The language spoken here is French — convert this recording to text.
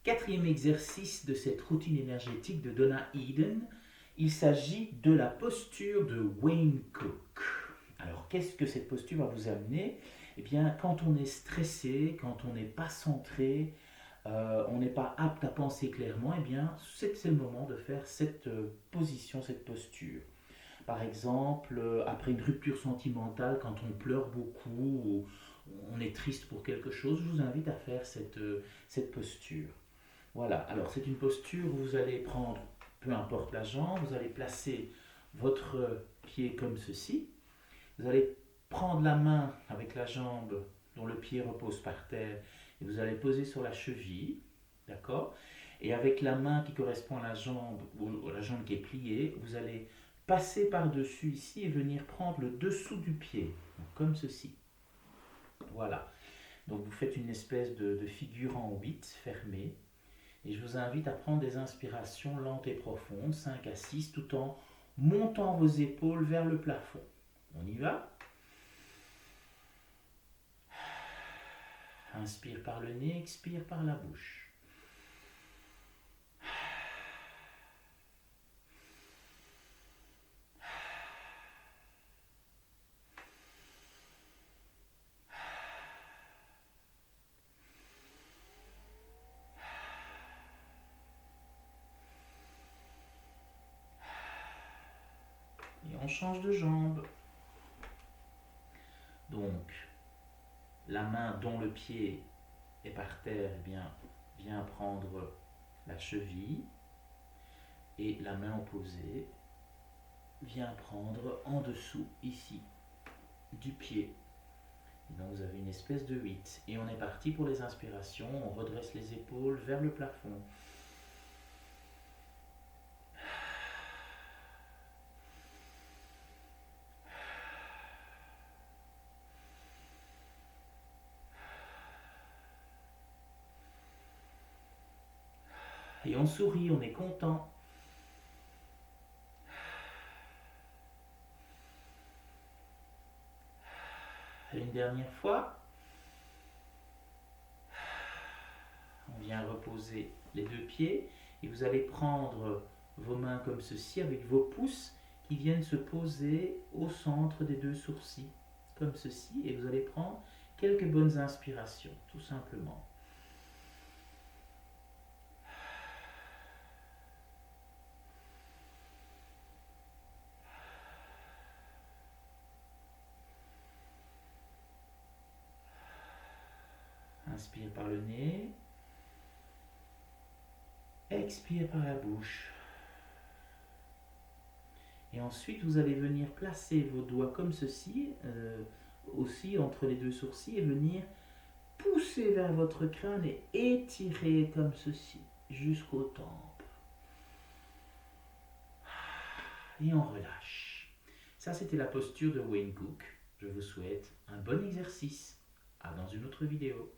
Quatrième exercice de cette routine énergétique de Donna Eden, il s'agit de la posture de Wayne Cook. Alors, qu'est-ce que cette posture va vous amener? Eh bien, quand on est stressé, quand on n'est pas centré, on n'est pas apte à penser clairement, eh bien, c'est le moment de faire cette position, cette posture. Par exemple, après une rupture sentimentale, quand on pleure beaucoup ou on est triste pour quelque chose, je vous invite à faire cette posture. Voilà, alors c'est une posture où vous allez prendre, peu importe la jambe, vous allez placer votre pied comme ceci. Vous allez prendre la main avec la jambe dont le pied repose par terre et vous allez poser sur la cheville, d'accord? Et avec la main qui correspond à la jambe ou la jambe qui est pliée, vous allez passer par-dessus ici et venir prendre le dessous du pied, donc comme ceci. Voilà. Donc vous faites une espèce de figure en 8 fermée. Et je vous invite à prendre des inspirations lentes et profondes, 5 à 6, tout en montant vos épaules vers le plafond. On y va? Inspire par le nez, expire par la bouche. Et on change de jambe. Donc, la main dont le pied est par terre, eh bien, vient prendre la cheville. Et la main opposée vient prendre en dessous, ici, du pied. Et donc vous avez une espèce de 8. Et on est parti pour les inspirations. On redresse les épaules vers le plafond. Et on sourit, on est content. Une dernière fois. On vient reposer les deux pieds et vous allez prendre vos mains comme ceci avec vos pouces qui viennent se poser au centre des deux sourcils, comme ceci, et vous allez prendre quelques bonnes inspirations, tout simplement. Inspire par le nez, expire par la bouche. Et ensuite, vous allez venir placer vos doigts comme ceci, aussi entre les deux sourcils, et venir pousser vers votre crâne et étirer comme ceci, jusqu'aux tempes. Et on relâche. Ça, c'était la posture de Wayne Cook. Je vous souhaite un bon exercice. À dans une autre vidéo.